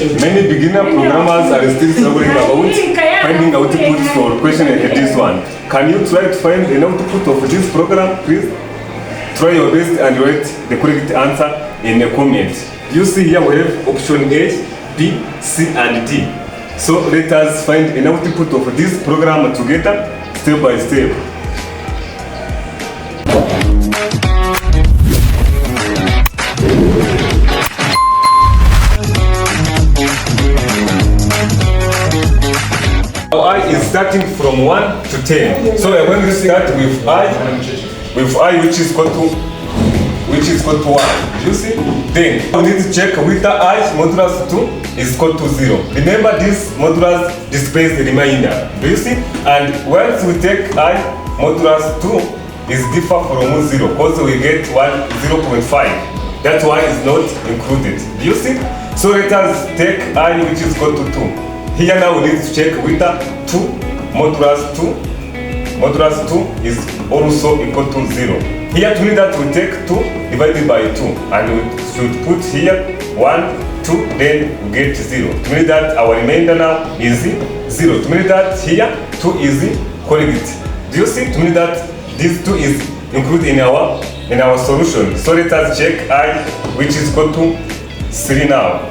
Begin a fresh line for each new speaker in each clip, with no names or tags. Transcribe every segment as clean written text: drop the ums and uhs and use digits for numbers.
Many beginner programmers are still struggling about finding output for question like this one. Can you try to find an output of this program, please? Try your best and write the correct answer in the comment. You see here we have option A, B, C and D. So let us find an output of this program together, step by step. Our I is starting from 1 to 10. So we are going to start with I which is equal to 1. You see? Then we need to check whether I modulus 2 is equal to 0. Remember this modulus displays the remainder. Do you see? And once we take I modulus 2 is differ from 0 because we get 0.5. That's why it's not included. Do you see? So let us take I which is equal to 2. Here now we need to check whether 2 modulus 2 is also equal to 0. Here to mean that we take 2 divided by 2 and we should put here 1, 2, then we get 0. To mean that our remainder now is 0. To mean that here 2 is correct. Do you see? To mean that this 2 is included in our solution. So let us check I which is equal to 3 now.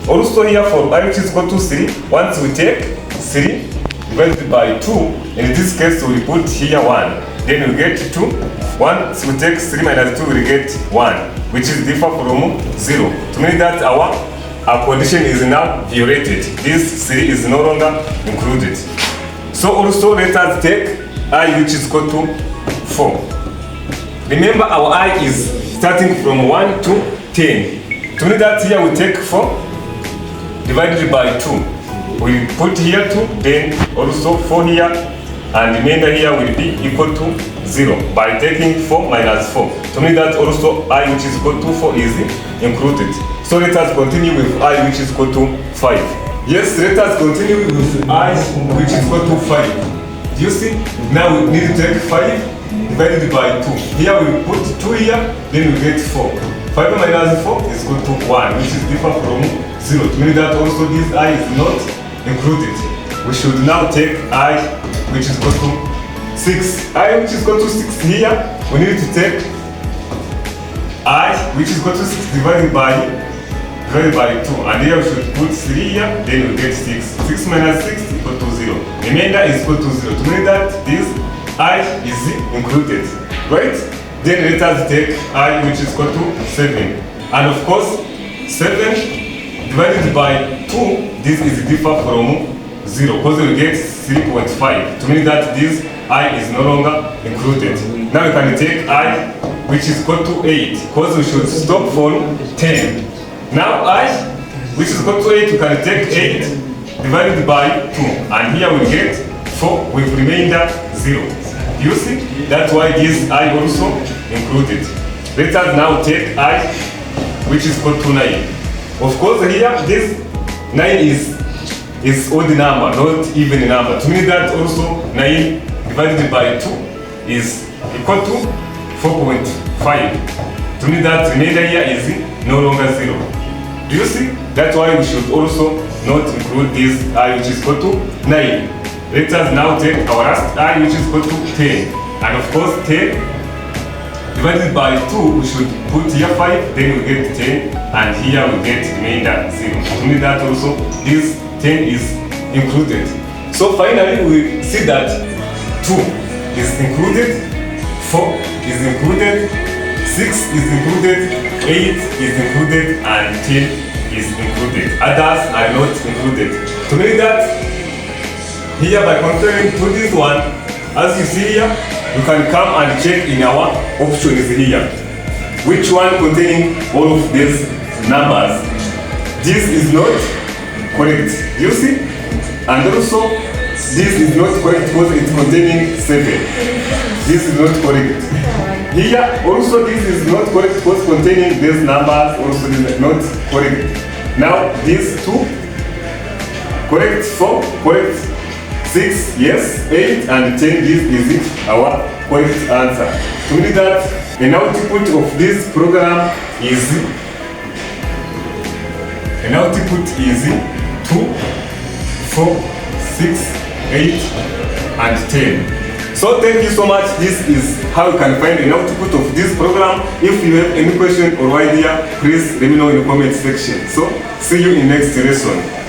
Also here for I which is equal to 3, once we take 3 divided by 2, in this case we put here 1. Then we get 2. Once we take 3 minus 2, we get 1, which is differ from 0. To mean that our condition is now violated. This 3 is no longer included. So also let us take I which is equal to 4. Remember our I is starting from 1 to 10. To mean that here we take 4 divided by 2. We put here 2, then also 4 here, and the remainder here will be equal to 0 by taking 4 minus 4. To mean that also I which is equal to 4 is included. So let us continue with I which is equal to 5. Yes, let us continue with I which is equal to 5. Do you see? Now we need to take 5 divided by 2. Here we put 2 here, then we get 4. 5 minus 4 is equal to 1, which is different from 0. To mean that also this I is not included. We should now take I which is equal to 6. I which is equal to 6 here, we need to take I which is equal to 6 divided by 2. And here we should put 3 here, then we get 6. 6 minus 6 is equal to 0. Remainder is equal to 0. To mean that this I is included. Right? Then let us take I which is equal to 7. And of course, 7 divided by 2, this is differ from 0 because we get 3.5. To mean that this I is no longer included. Now we can take I which is equal to 8 because we should stop from 10. Now I which is equal to 8, we can take 8 divided by 2. And here we get 4 with remainder 0. You see? That's why this I also included. Let us now take I which is equal to 9. Of course here this 9 is odd number, not even number. To mean that also 9 divided by 2 is equal to 4.5. To mean that remainder here is no longer 0. Do you see? That's why we should also not include this I which is equal to 9. Let us now take our last I which is equal to 10. And of course 10 divided by 2, we should put here 5, then we get 10, and here we get remainder 0. To mean that also this 10 is included. So finally we see that 2 is included, 4 is included, 6 is included, 8 is included, and 10 is included. Others are not included. To mean that here by comparing to this one, as you see here, you can come and check in our options here. Which one containing all of these numbers? This is not correct. You see? And also, this is not correct because it's containing 7. This is not correct. Here, also this is not correct because containing these numbers also is not correct. Now, these 2, correct 4, correct 6, yes, 8 and 10, this is our correct answer. To mean that an output of this program is An output is 2, 4, 6, 8, and 10. So thank you so much. This is how you can find an output of this program. If you have any question or idea, please let me know in the comment section. So see you in next lesson.